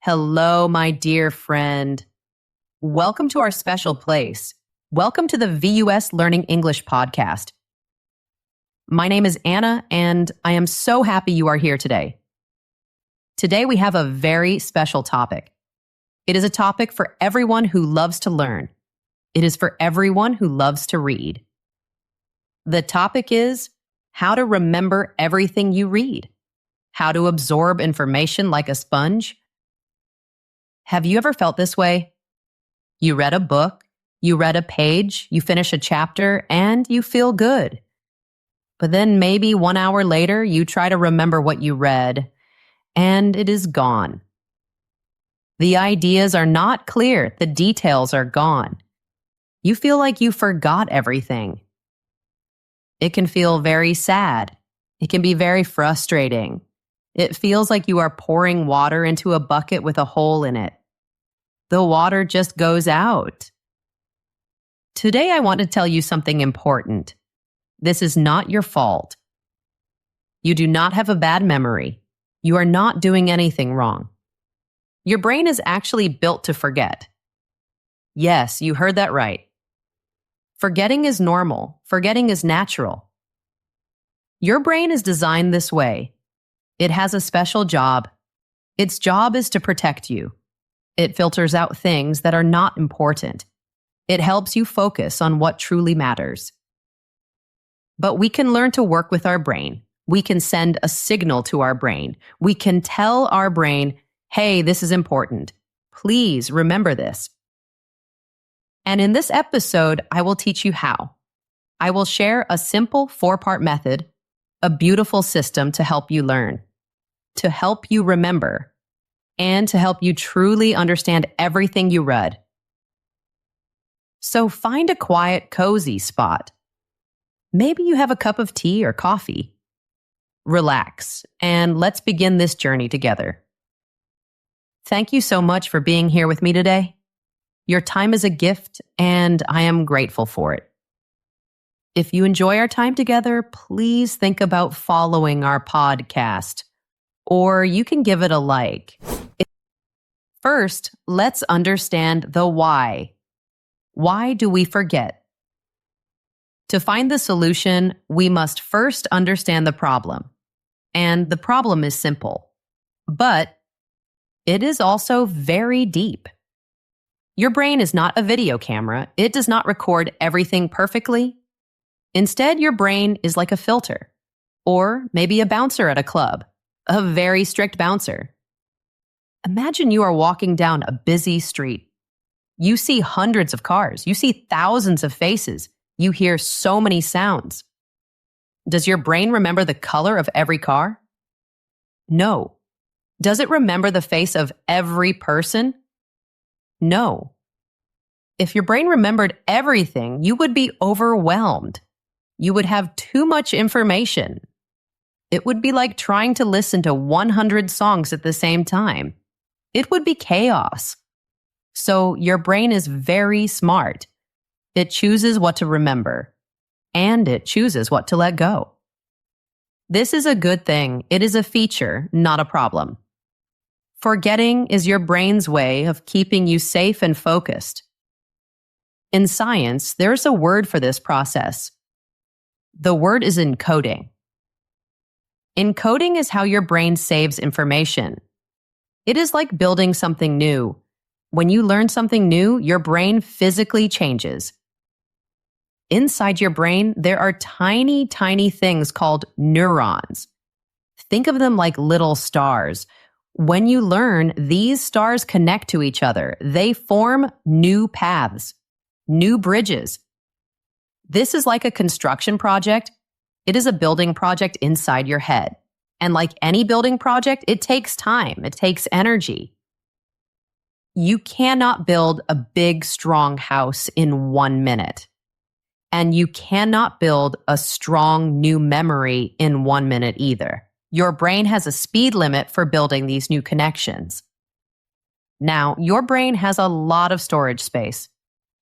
Hello, my dear friend. Welcome to our special place. Welcome to the VUS Learning English podcast. My name is Anna, and I am so happy you are here today. Today, we have a very special topic. It is a topic for everyone who loves to learn. It is for everyone who loves to read. The topic is how to remember everything you read, how to absorb information like a sponge. Have you ever felt this way? You read a book, you read a page, you finish a chapter, and you feel good. But then maybe 1 hour later, you try to remember what you read, and it is gone. The ideas are not clear, the details are gone. You feel like you forgot everything. It can feel very sad. It can be very frustrating. It feels like you are pouring water into a bucket with a hole in it. The water just goes out. Today, I want to tell you something important. This is not your fault. You do not have a bad memory. You are not doing anything wrong. Your brain is actually built to forget. Yes, you heard that right. Forgetting is normal. Forgetting is natural. Your brain is designed this way. It has a special job. Its job is to protect you. It filters out things that are not important. It helps you focus on what truly matters. But we can learn to work with our brain. We can send a signal to our brain. We can tell our brain, hey, this is important. Please remember this. And in this episode, I will teach you how. I will share a simple 4-part method, a beautiful system to help you learn, to help you remember, and to help you truly understand everything you read. So find a quiet, cozy spot. Maybe you have a cup of tea or coffee. Relax, and let's begin this journey together. Thank you so much for being here with me today. Your time is a gift, and I am grateful for it. If you enjoy our time together, please think about following our podcast, or you can give it a like. First, let's understand the why. Why do we forget? To find the solution, we must first understand the problem. And the problem is simple, but it is also very deep. Your brain is not a video camera. It does not record everything perfectly. Instead, your brain is like a filter, or maybe a bouncer at a club, a very strict bouncer. Imagine you are walking down a busy street. You see hundreds of cars. You see thousands of faces. You hear so many sounds. Does your brain remember the color of every car? No. Does it remember the face of every person? No. If your brain remembered everything, you would be overwhelmed. You would have too much information. It would be like trying to listen to 100 songs at the same time. It would be chaos. So your brain is very smart. It chooses what to remember, and it chooses what to let go. This is a good thing. It is a feature, not a problem. Forgetting is your brain's way of keeping you safe and focused. In science, there's a word for this process. The word is encoding. Encoding is how your brain saves information. It is like building something new. When you learn something new, your brain physically changes. Inside your brain, there are tiny, tiny things called neurons. Think of them like little stars. When you learn, these stars connect to each other. They form new paths, new bridges. This is like a construction project. It is a building project inside your head. And like any building project, it takes time. It takes energy. You cannot build a big, strong house in 1 minute. And you cannot build a strong new memory in 1 minute either. Your brain has a speed limit for building these new connections. Now, your brain has a lot of storage space.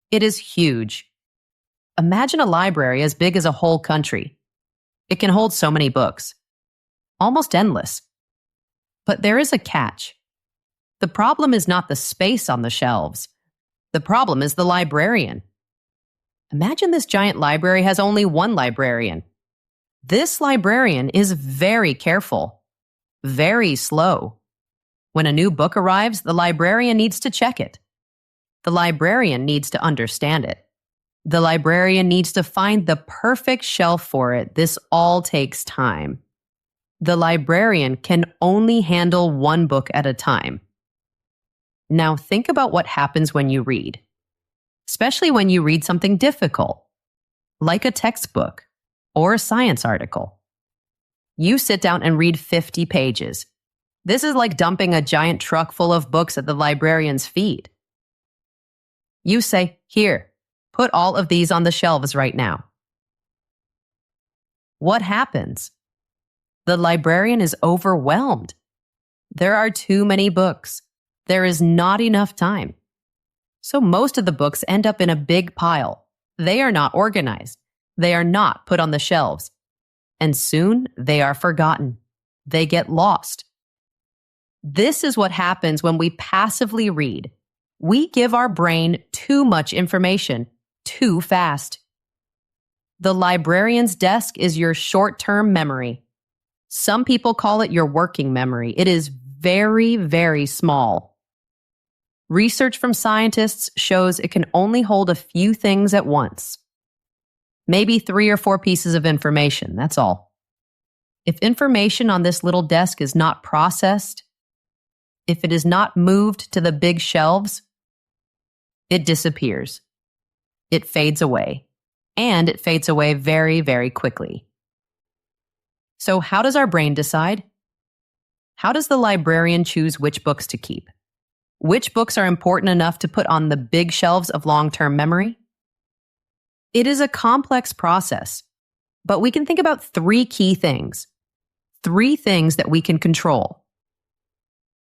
It is huge. Imagine a library as big as a whole country. It can hold so many books. Almost endless. But there is a catch. The problem is not the space on the shelves. The problem is the librarian. Imagine this giant library has only one librarian. This librarian is very careful, very slow. When a new book arrives, the librarian needs to check it. The librarian needs to understand it. The librarian needs to find the perfect shelf for it. This all takes time. The librarian can only handle one book at a time. Now think about what happens when you read, especially when you read something difficult, like a textbook or a science article. You sit down and read 50 pages. This is like dumping a giant truck full of books at the librarian's feet. You say, "Here, put all of these on the shelves right now." What happens? The librarian is overwhelmed. There are too many books. There is not enough time. So most of the books end up in a big pile. They are not organized. They are not put on the shelves. And soon they are forgotten. They get lost. This is what happens when we passively read. We give our brain too much information, too fast. The librarian's desk is your short-term memory. Some people call it your working memory. It is very, very small. Research from scientists shows it can only hold a few things at once. Maybe 3 or 4 pieces of information, that's all. If information on this little desk is not processed, if it is not moved to the big shelves, it disappears. It fades away. And it fades away very, very quickly. So how does our brain decide? How does the librarian choose which books to keep? Which books are important enough to put on the big shelves of long-term memory? It is a complex process, but we can think about 3 key things. 3 things that we can control.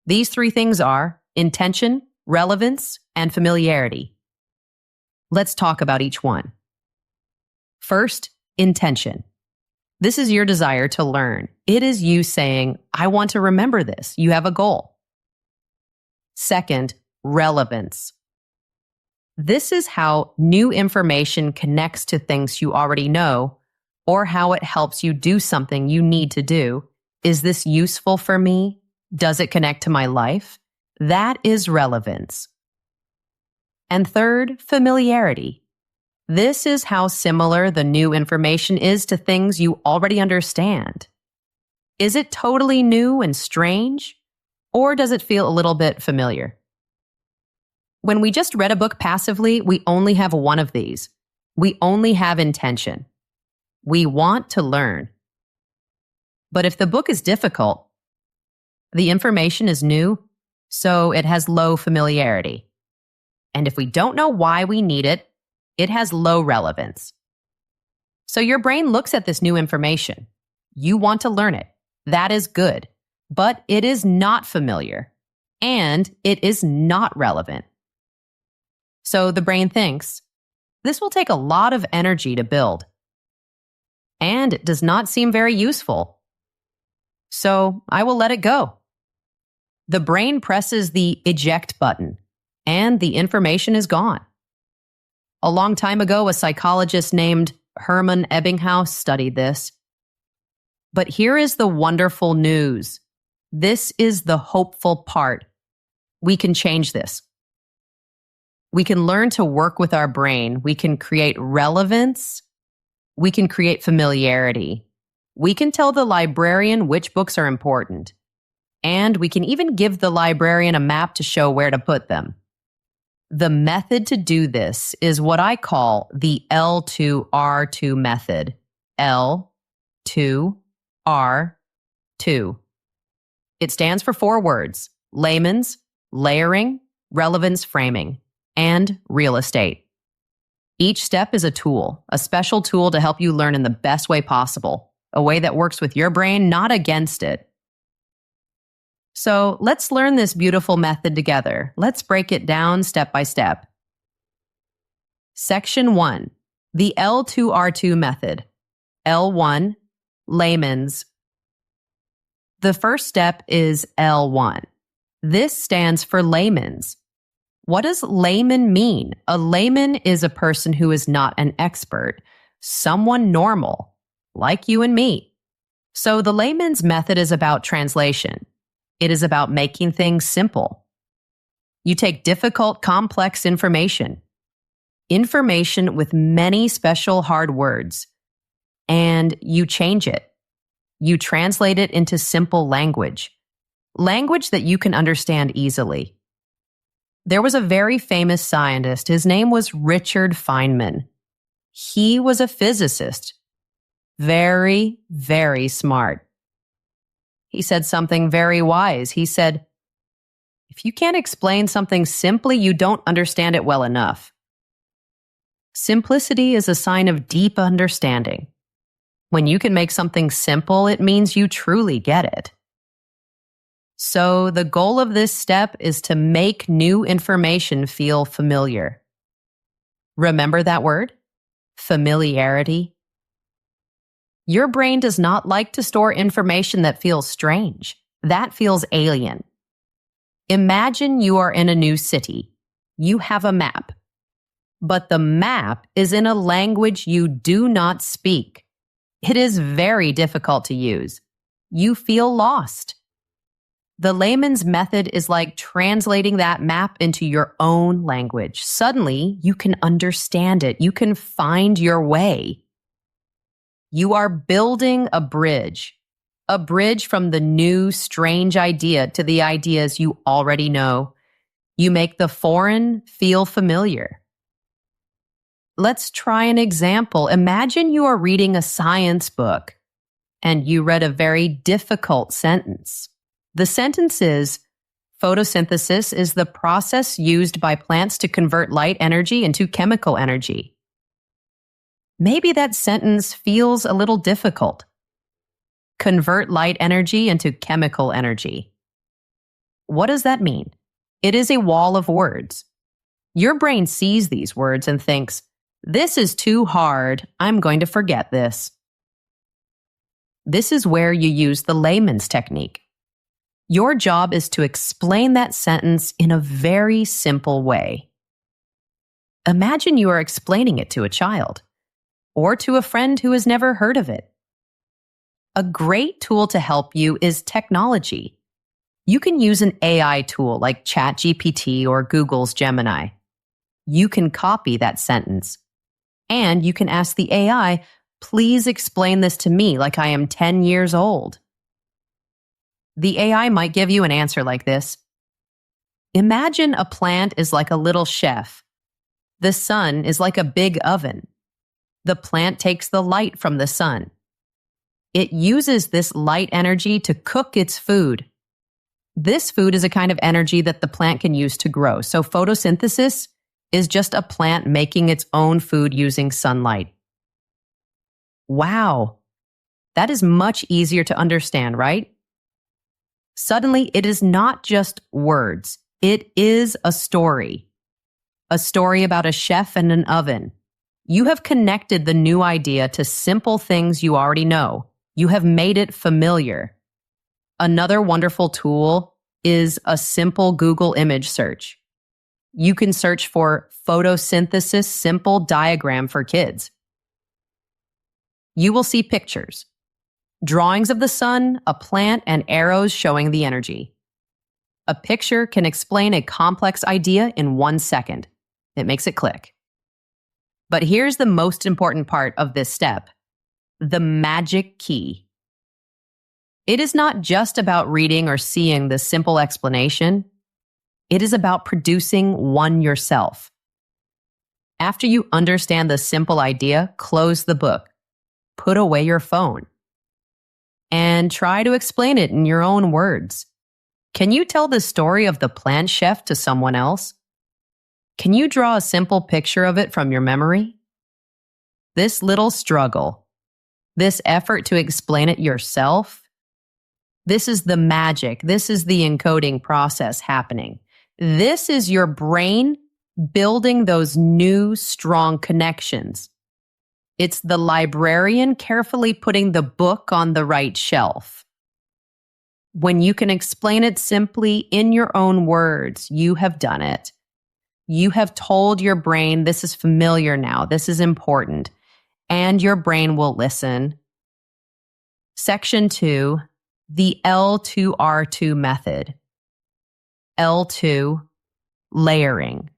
These 3 things are intention, relevance, and familiarity. Let's talk about each one. First, intention. This is your desire to learn. It is you saying, "I want to remember this." You have a goal. Second, relevance. This is how new information connects to things you already know, or how it helps you do something you need to do. Is this useful for me? Does it connect to my life? That is relevance. And third, familiarity. This is how similar the new information is to things you already understand. Is it totally new and strange? Or does it feel a little bit familiar? When we just read a book passively, we only have one of these. We only have intention. We want to learn. But if the book is difficult, the information is new, so it has low familiarity. And if we don't know why we need it, it has low relevance. So your brain looks at this new information. You want to learn it. That is good. But it is not familiar. And it is not relevant. So the brain thinks, this will take a lot of energy to build. And it does not seem very useful. So I will let it go. The brain presses the eject button, and the information is gone. A long time ago, a psychologist named Hermann Ebbinghaus studied this. But here is the wonderful news. This is the hopeful part. We can change this. We can learn to work with our brain. We can create relevance. We can create familiarity. We can tell the librarian which books are important. And we can even give the librarian a map to show where to put them. The method to do this is what I call the L2R2 method. L2R2. It stands for 4 words: Layman's, layering, relevance framing, and real estate. Each step is a tool, a special tool to help you learn in the best way possible, a way that works with your brain, not against it. So let's learn this beautiful method together. Let's break it down step by step. Section 1, the L2R2 method. L1, Layman's. The first step is L1. This stands for layman's. What does layman mean? A layman is a person who is not an expert, someone normal, like you and me. So the layman's method is about translation. It is about making things simple. You take difficult, complex information with many special hard words, and you change it. You translate it into simple language that you can understand easily. There was a very famous scientist. His name was Richard Feynman. He was a physicist. Very, very smart. He said something very wise. He said, if you can't explain something simply, you don't understand it well enough. Simplicity is a sign of deep understanding. When you can make something simple, it means you truly get it. So the goal of this step is to make new information feel familiar. Remember that word? Familiarity. Your brain does not like to store information that feels strange. That feels alien. Imagine you are in a new city. You have a map. But the map is in a language you do not speak. It is very difficult to use. You feel lost. The layman's method is like translating that map into your own language. Suddenly, you can understand it. You can find your way. You are building a bridge from the new, strange idea to the ideas you already know. You make the foreign feel familiar. Let's try an example. Imagine you are reading a science book and you read a very difficult sentence. The sentence is, photosynthesis is the process used by plants to convert light energy into chemical energy. Maybe that sentence feels a little difficult. Convert light energy into chemical energy. What does that mean? It is a wall of words. Your brain sees these words and thinks, this is too hard. I'm going to forget this. This is where you use the layman's technique. Your job is to explain that sentence in a very simple way. Imagine you are explaining it to a child or to a friend who has never heard of it. A great tool to help you is technology. You can use an AI tool like ChatGPT or Google's Gemini. You can copy that sentence. And you can ask the AI, please explain this to me like I am 10 years old. The AI might give you an answer like this. Imagine a plant is like a little chef. The sun is like a big oven. The plant takes the light from the sun. It uses this light energy to cook its food. This food is a kind of energy that the plant can use to grow. So photosynthesis is just a plant making its own food using sunlight. Wow, that is much easier to understand, right? Suddenly, it is not just words. It is a story. A story about a chef and an oven. You have connected the new idea to simple things you already know. You have made it familiar. Another wonderful tool is a simple Google image search. You can search for photosynthesis simple diagram for kids. You will see pictures, drawings of the sun, a plant, and arrows showing the energy. A picture can explain a complex idea in 1 second. It makes it click. But here's the most important part of this step, the magic key. It is not just about reading or seeing the simple explanation. It is about producing one yourself. After you understand the simple idea, close the book. Put away your phone. And try to explain it in your own words. Can you tell the story of the plant chef to someone else? Can you draw a simple picture of it from your memory? This little struggle, this effort to explain it yourself, this is the magic. This is the encoding process happening. This is your brain building those new, strong connections. It's the librarian carefully putting the book on the right shelf. When you can explain it simply in your own words, you have done it. You have told your brain, this is familiar now, this is important, and your brain will listen. Section 2, the L2R2 method. L2, layering.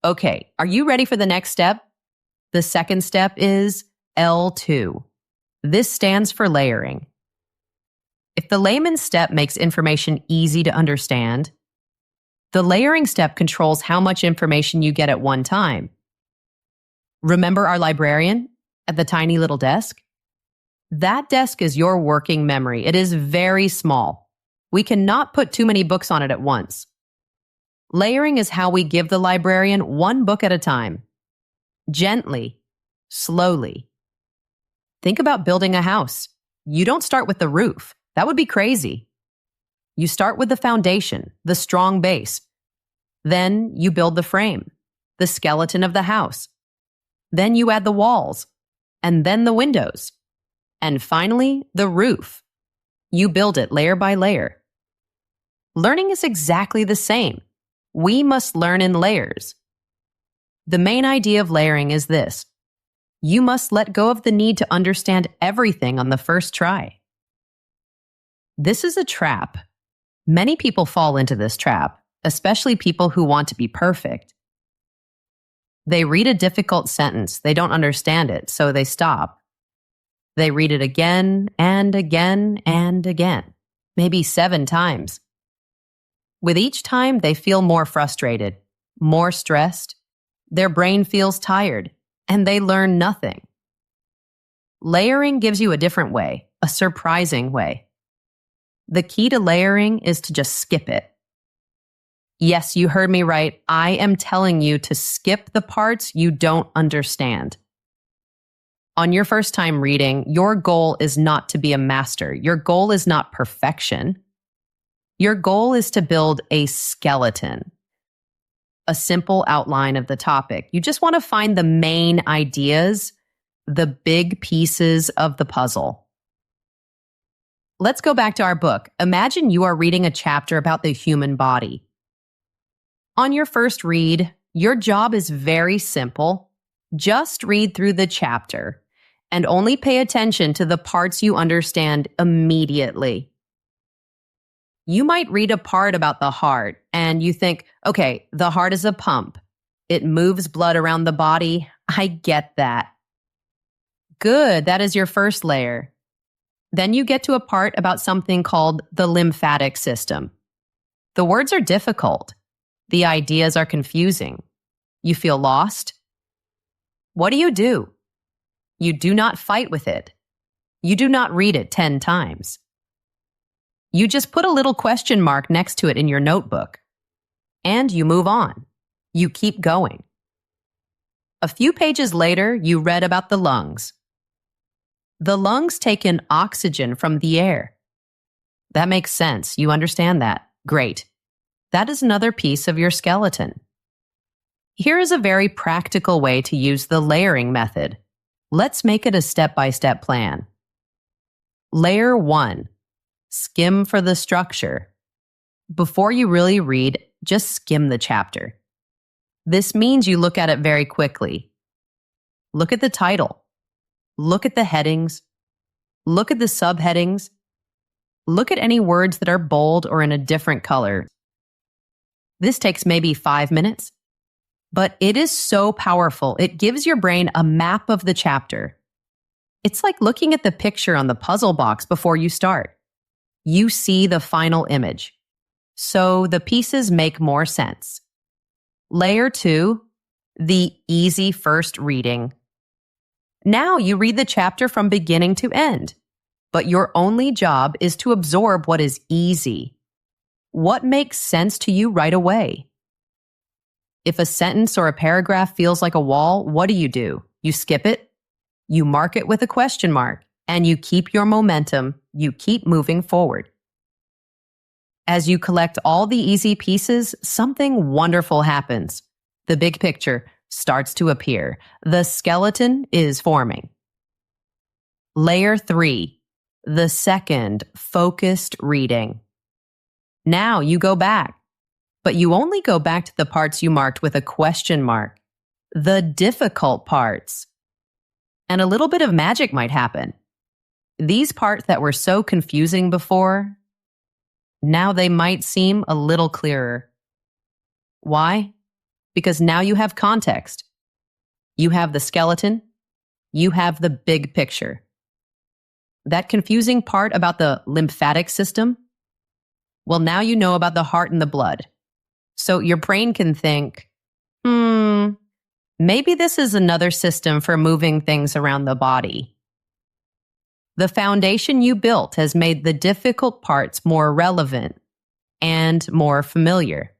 Okay, are you ready for the next step? The second step is L2. This stands for layering. If the layman step makes information easy to understand, the layering step controls how much information you get at one time. Remember our librarian at the tiny little desk? That desk is your working memory. It is very small. We cannot put too many books on it at once. Layering is how we give the librarian one book at a time. Gently, slowly. Think about building a house. You don't start with the roof. That would be crazy. You start with the foundation, the strong base. Then you build the frame, the skeleton of the house. Then you add the walls, and then the windows. And finally, the roof. You build it layer by layer. Learning is exactly the same. We must learn in layers. The main idea of layering is this. You must let go of the need to understand everything on the first try. This is a trap. Many people fall into this trap, especially people who want to be perfect. They read a difficult sentence, they don't understand it, so they stop. They read it again and again and again, maybe 7 times. With each time, they feel more frustrated, more stressed. Their brain feels tired, and they learn nothing. Layering gives you a different way, a surprising way. The key to layering is to just skip it. Yes, you heard me right. I am telling you to skip the parts you don't understand. On your first time reading, your goal is not to be a master. Your goal is not perfection. Your goal is to build a skeleton, a simple outline of the topic. You just want to find the main ideas, the big pieces of the puzzle. Let's go back to our book. Imagine you are reading a chapter about the human body. On your first read, your job is very simple. Just read through the chapter and only pay attention to the parts you understand immediately. You might read a part about the heart and you think, okay, the heart is a pump. It moves blood around the body. I get that. Good, that is your first layer. Then you get to a part about something called the lymphatic system. The words are difficult. The ideas are confusing. You feel lost. What do? You do not fight with it. You do not read it 10 times. You just put a little question mark next to it in your notebook. And you move on. You keep going. A few pages later, you read about the lungs. The lungs take in oxygen from the air. That makes sense. You understand that. Great. That is another piece of your skeleton. Here is a very practical way to use the layering method. Let's make it a step-by-step plan. Layer 1. Skim for the structure. Before you really read, just skim the chapter. This means you look at it very quickly. Look at the title. Look at the headings. Look at the subheadings. Look at any words that are bold or in a different color. This takes maybe 5 minutes, but it is so powerful. It gives your brain a map of the chapter. It's like looking at the picture on the puzzle box before you start. You see the final image. So the pieces make more sense. Layer 2, the easy first reading. Now you read the chapter from beginning to end, but your only job is to absorb what is easy. What makes sense to you right away? If a sentence or a paragraph feels like a wall, what do? You skip it, you mark it with a question mark, and you keep your momentum, you keep moving forward. As you collect all the easy pieces, something wonderful happens. The big picture starts to appear. The skeleton is forming. Layer 3, The second, focused reading. Now you go back, but you only go back to the parts you marked with a question mark, the difficult parts. And a little bit of magic might happen. These parts that were so confusing before, now they might seem a little clearer. Why? Because now you have context. You have the skeleton. You have the big picture. That confusing part about the lymphatic system? Well, now you know about the heart and the blood. So your brain can think, maybe this is another system for moving things around the body. The foundation you built has made the difficult parts more relevant and more familiar.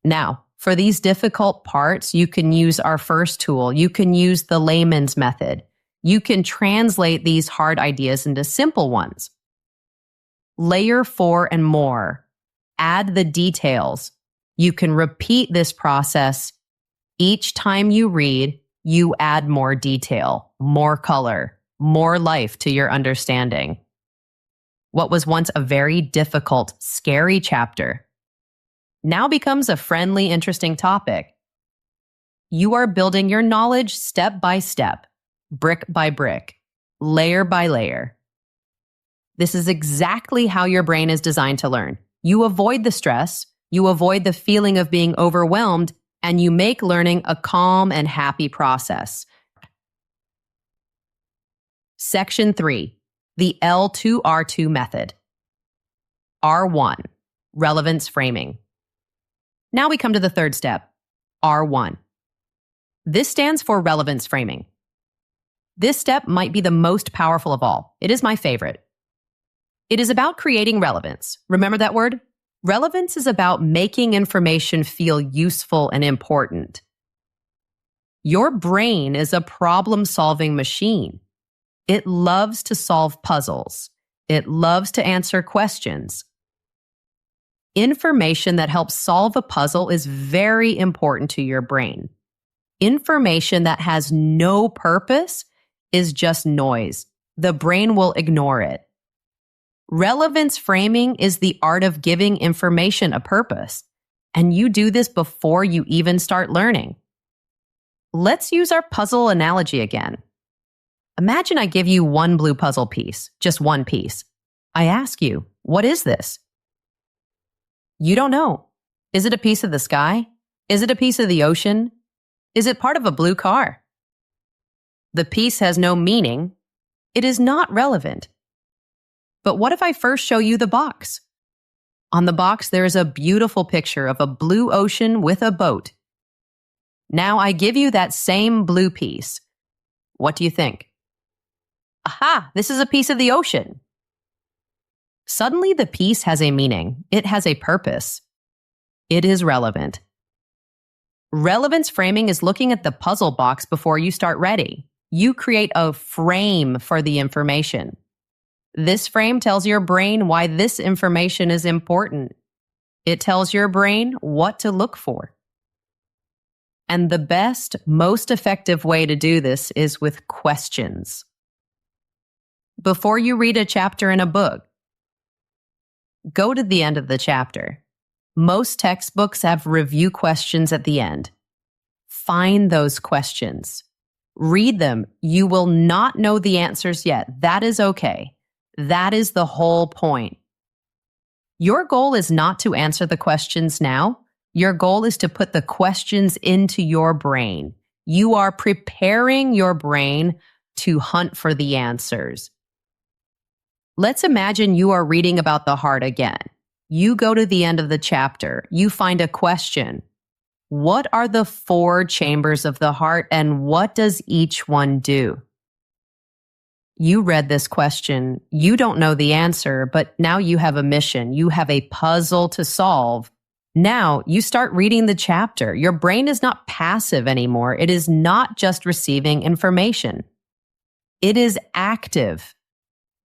Now, for these difficult parts, you can use our first tool. You can use the Layman's method. You can translate these hard ideas into simple ones. Layer 4 and more. Add the details. You can repeat this process. Each time you read, you add more detail, more color, more life to your understanding. What was once a very difficult, scary chapter now becomes a friendly, interesting topic. You are building your knowledge step by step, brick by brick, layer by layer. This is exactly how your brain is designed to learn. You avoid the stress, you avoid the feeling of being overwhelmed, and you make learning a calm and happy process. Section 3, the L2R2 Method. R1, relevance framing. Now we come to the third step, R1. This stands for relevance framing. This step might be the most powerful of all. It is my favorite. It is about creating relevance. Remember that word? Relevance is about making information feel useful and important. Your brain is a problem-solving machine. It loves to solve puzzles. It loves to answer questions. Information that helps solve a puzzle is very important to your brain. Information that has no purpose is just noise. The brain will ignore it. Relevance framing is the art of giving information a purpose, and you do this before you even start learning. Let's use our puzzle analogy again. Imagine I give you one blue puzzle piece, just one piece. I ask you, what is this? You don't know. Is it a piece of the sky? Is it a piece of the ocean? Is it part of a blue car? The piece has no meaning. It is not relevant. But what if I first show you the box? On the box, there is a beautiful picture of a blue ocean with a boat. Now I give you that same blue piece. What do you think? Aha, this is a piece of the ocean. Suddenly the piece has a meaning. It has a purpose. It is relevant. Relevance framing is looking at the puzzle box before you start ready. You create a frame for the information. This frame tells your brain why this information is important. It tells your brain what to look for. And the best, most effective way to do this is with questions. Before you read a chapter in a book, go to the end of the chapter. Most textbooks have review questions at the end. Find those questions. Read them. You will not know the answers yet. That is okay. That is the whole point. Your goal is not to answer the questions now. Your goal is to put the questions into your brain. You are preparing your brain to hunt for the answers. Let's imagine you are reading about the heart again. You go to the end of the chapter. You find a question. What are the 4 chambers of the heart, and what does each one do? You read this question. You don't know the answer, but now you have a mission. You have a puzzle to solve. Now you start reading the chapter. Your brain is not passive anymore. It is not just receiving information. It is active.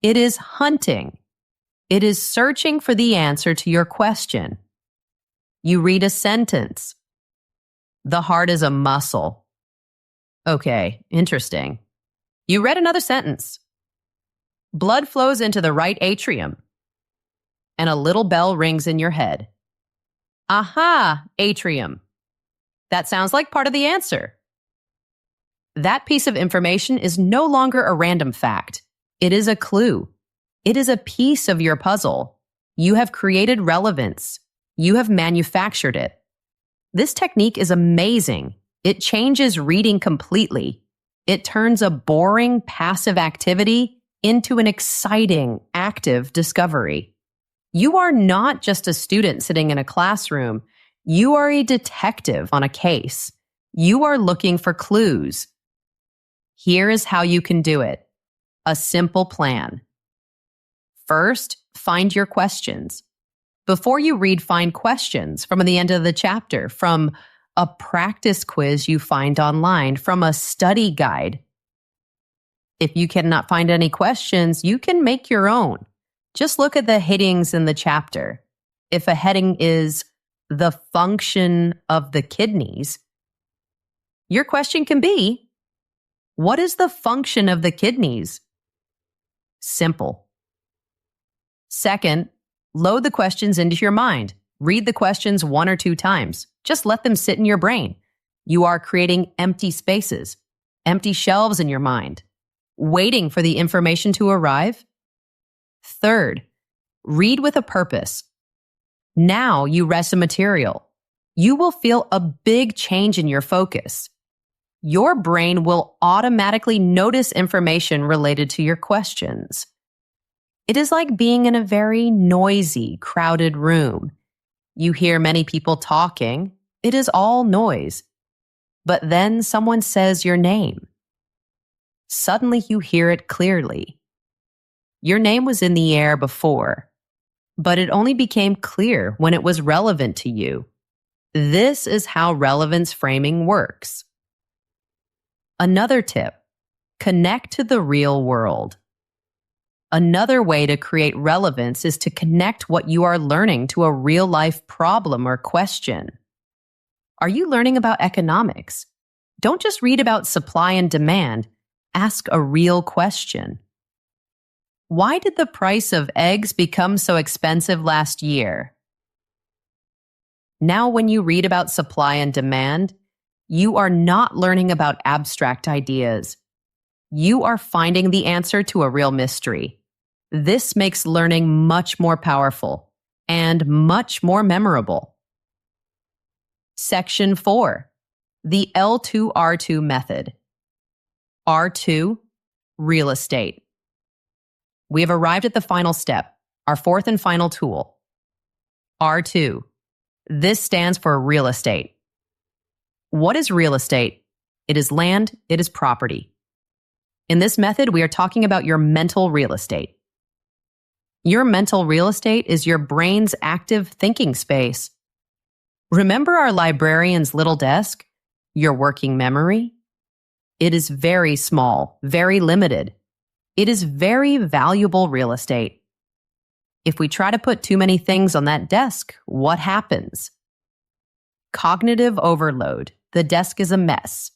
It is hunting. It is searching for the answer to your question. You read a sentence. The heart is a muscle. Okay, interesting. You read another sentence. Blood flows into the right atrium, and a little bell rings in your head. Aha, atrium. That sounds like part of the answer. That piece of information is no longer a random fact. It is a clue. It is a piece of your puzzle. You have created relevance. You have manufactured it. This technique is amazing. It changes reading completely. It turns a boring, passive activity into an exciting, active discovery. You are not just a student sitting in a classroom. You are a detective on a case. You are looking for clues. Here is how you can do it. A simple plan. First, find your questions. Before you read, find questions from the end of the chapter, from a practice quiz you find online, from a study guide. If you cannot find any questions, you can make your own. Just look at the headings in the chapter. If a heading is the function of the kidneys, your question can be, what is the function of the kidneys? Simple. Second, load the questions into your mind. Read the questions 1 or 2 times. Just let them sit in your brain. You are creating empty spaces, empty shelves in your mind, waiting for the information to arrive. Third, read with a purpose. Now you rest the material. You will feel a big change in your focus. Your brain will automatically notice information related to your questions. It is like being in a very noisy, crowded room. You hear many people talking. It is all noise. But then someone says your name. Suddenly you hear it clearly. Your name was in the air before, but it only became clear when it was relevant to you. This is how relevance framing works. Another tip, connect to the real world. Another way to create relevance is to connect what you are learning to a real-life problem or question. Are you learning about economics? Don't just read about supply and demand. Ask a real question. Why did the price of eggs become so expensive last year? Now, when you read about supply and demand, you are not learning about abstract ideas. You are finding the answer to a real mystery. This makes learning much more powerful and much more memorable. Section 4, the L2R2 Method. R2, real estate. We have arrived at the final step, our fourth and final tool. R2. This stands for real estate. What is real estate? It is land, it is property. In this method, we are talking about your mental real estate. Your mental real estate is your brain's active thinking space. Remember our librarian's little desk? Your working memory? It is very small, very limited. It is very valuable real estate. If we try to put too many things on that desk, what happens? Cognitive overload. The desk is a mess.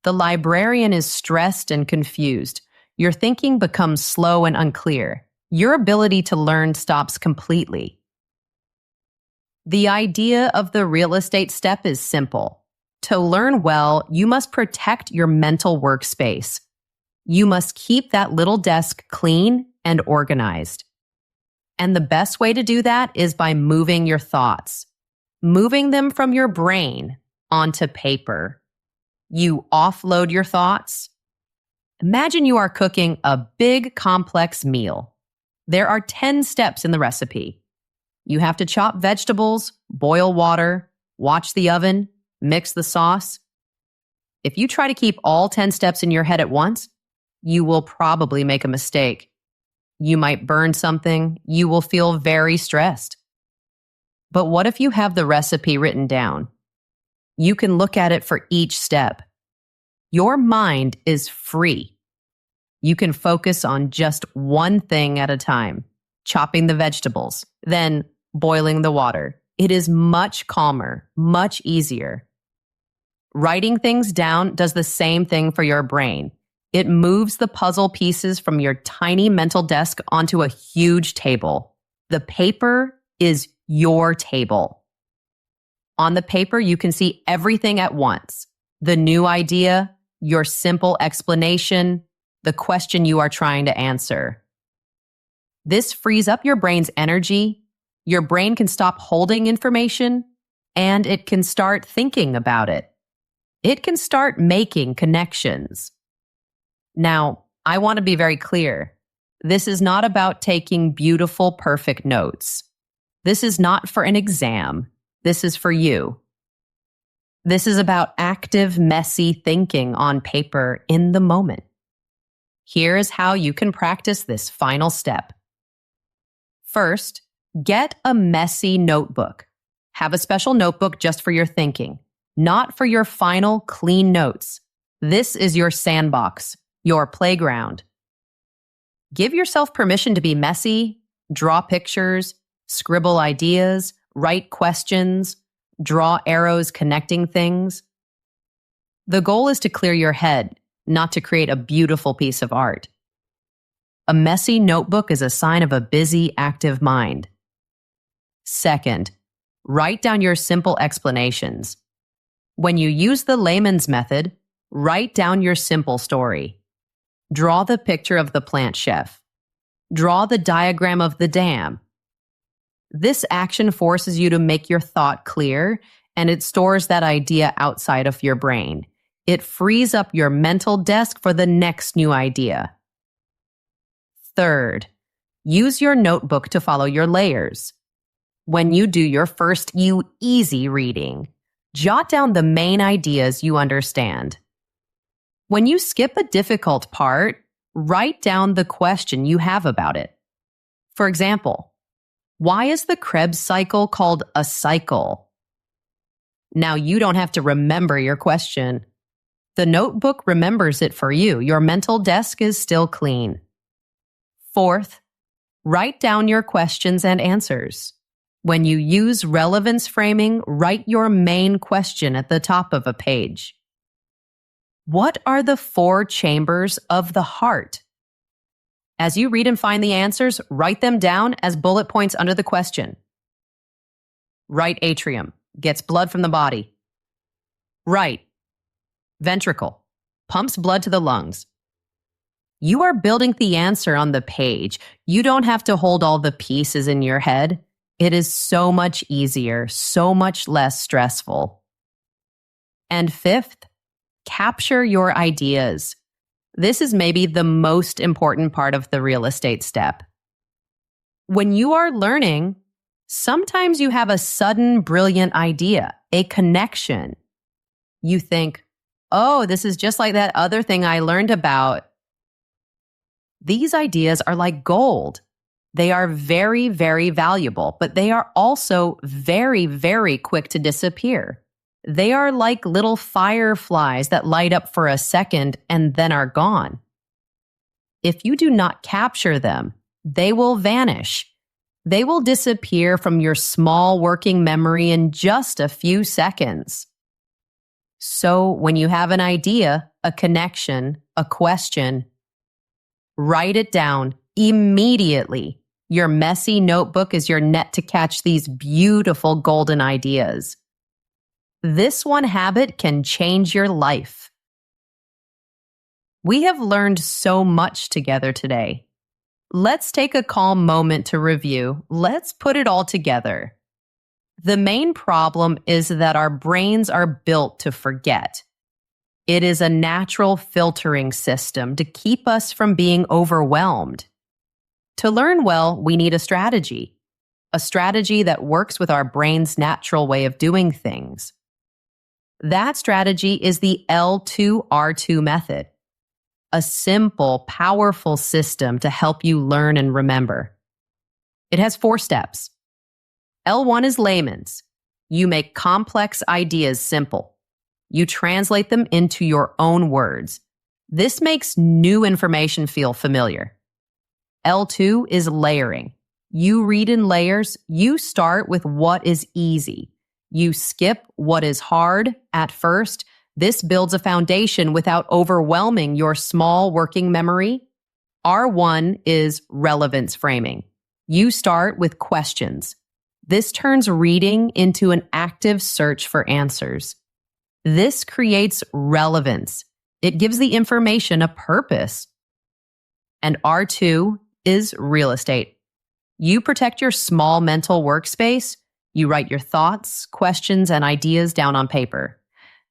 The librarian is stressed and confused. Your thinking becomes slow and unclear. Your ability to learn stops completely. The idea of the real estate step is simple. To learn well, you must protect your mental workspace. You must keep that little desk clean and organized. And the best way to do that is by moving your thoughts, moving them from your brain onto paper. You offload your thoughts. Imagine you are cooking a big, complex meal. There are 10 steps in the recipe. You have to chop vegetables, boil water, watch the oven, mix the sauce. If you try to keep all 10 steps in your head at once, you will probably make a mistake. You might burn something. You will feel very stressed. But what if you have the recipe written down? You can look at it for each step. Your mind is free. You can focus on just one thing at a time, chopping the vegetables, then boiling the water. It is much calmer, much easier. Writing things down does the same thing for your brain. It moves the puzzle pieces from your tiny mental desk onto a huge table. The paper is your table. On the paper, you can see everything at once. The new idea, your simple explanation, the question you are trying to answer. This frees up your brain's energy. Your brain can stop holding information, and it can start thinking about it. It can start making connections. Now, I want to be very clear. This is not about taking beautiful, perfect notes. This is not for an exam. This is for you. This is about active, messy thinking on paper in the moment. Here is how you can practice this final step. First, get a messy notebook. Have a special notebook just for your thinking, not for your final clean notes. This is your sandbox, your playground. Give yourself permission to be messy, draw pictures, scribble ideas, write questions, draw arrows connecting things. The goal is to clear your head, not to create a beautiful piece of art. A messy notebook is a sign of a busy, active mind. Second, write down your simple explanations. When you use the Layman's method, write down your simple story. Draw the picture of the plant chef. Draw the diagram of the dam. This action forces you to make your thought clear, and it stores that idea outside of your brain. It frees up your mental desk for the next new idea. Third, use your notebook to follow your layers. When you do your first easy reading, jot down the main ideas you understand. When you skip a difficult part, write down the question you have about it. For example, why is the Krebs cycle called a cycle? Now you don't have to remember your question. The notebook remembers it for you. Your mental desk is still clean. Fourth, write down your questions and answers. When you use relevance framing, write your main question at the top of a page. What are the 4 chambers of the heart? As you read and find the answers, write them down as bullet points under the question. Right atrium gets blood from the body. Right ventricle pumps blood to the lungs. You are building the answer on the page. You don't have to hold all the pieces in your head. It is so much easier, so much less stressful. And fifth, capture your ideas. This is maybe the most important part of the real estate step. When you are learning, sometimes you have a sudden brilliant idea, a connection. You think, oh, this is just like that other thing I learned about. These ideas are like gold. They are very, very valuable, but they are also very, very quick to disappear. They are like little fireflies that light up for a second and then are gone. If you do not capture them, they will vanish. They will disappear from your small working memory in just a few seconds. So when you have an idea, a connection, a question, write it down immediately. Your messy notebook is your net to catch these beautiful golden ideas. This one habit can change your life. We have learned so much together today. Let's take a calm moment to review. Let's put it all together. The main problem is that our brains are built to forget. It is a natural filtering system to keep us from being overwhelmed. To learn well, we need a strategy that works with our brain's natural way of doing things. That strategy is the L2R2 method, a simple, powerful system to help you learn and remember. It has 4 steps. L1 is layman's. You make complex ideas simple. You translate them into your own words. This makes new information feel familiar. L2 is layering. You read in layers. You start with what is easy. You skip what is hard at first, This builds a foundation without overwhelming your small working memory. R1 is relevance framing. You start with questions. This turns reading into an active search for answers. This creates relevance. It gives the information a purpose. And R2 is real estate. You protect your small mental workspace. You write your thoughts, questions, and ideas down on paper.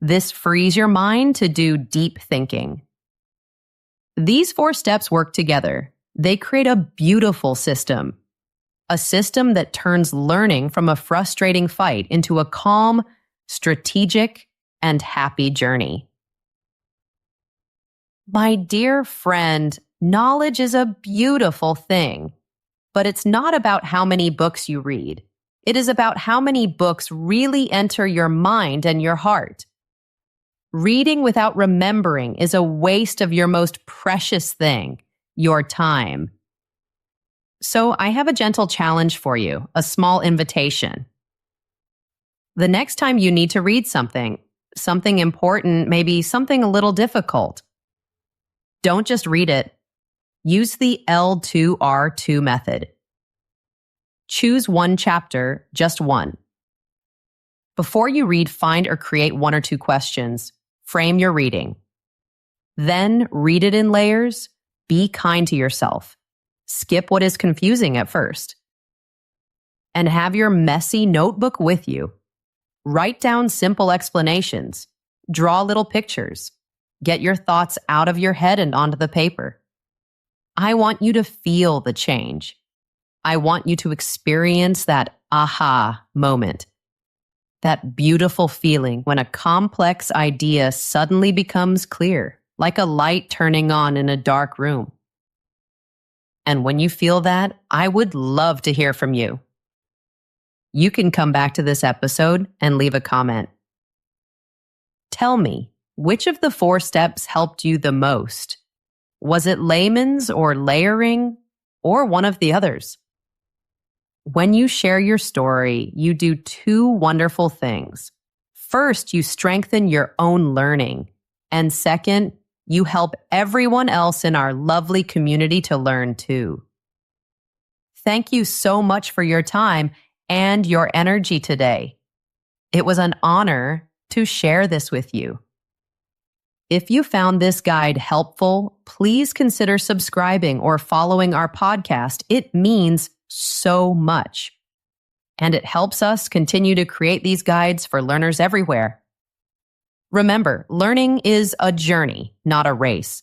This frees your mind to do deep thinking. These 4 steps work together. They create a beautiful system. A system that turns learning from a frustrating fight into a calm, strategic, and happy journey. My dear friend, knowledge is a beautiful thing, but it's not about how many books you read. It is about how many books really enter your mind and your heart. Reading without remembering is a waste of your most precious thing, your time. So I have a gentle challenge for you, a small invitation. The next time you need to read something important, maybe something a little difficult, don't just read it. Use the L2R2 method. Choose one chapter, just one. Before you read, find or create 1 or 2 questions. Frame your reading. Then read it in layers. Be kind to yourself. Skip what is confusing at first. And have your messy notebook with you. Write down simple explanations. Draw little pictures. Get your thoughts out of your head and onto the paper. I want you to feel the change. I want you to experience that aha moment. That beautiful feeling when a complex idea suddenly becomes clear, like a light turning on in a dark room. And when you feel that, I would love to hear from you. You can come back to this episode and leave a comment. Tell me, which of the 4 steps helped you the most? Was it Layman's or layering, or one of the others? When you share your story, you do 2 wonderful things. First, you strengthen your own learning. And second, you help everyone else in our lovely community to learn too. Thank you so much for your time and your energy today. It was an honor to share this with you. If you found this guide helpful, please consider subscribing or following our podcast. It means so much. And it helps us continue to create these guides for learners everywhere. Remember, learning is a journey, not a race.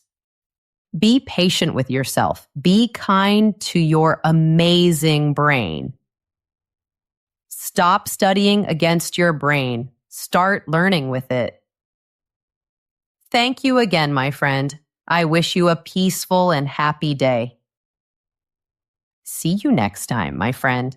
Be patient with yourself. Be kind to your amazing brain. Stop studying against your brain. Start learning with it. Thank you again, my friend. I wish you a peaceful and happy day. See you next time, my friend.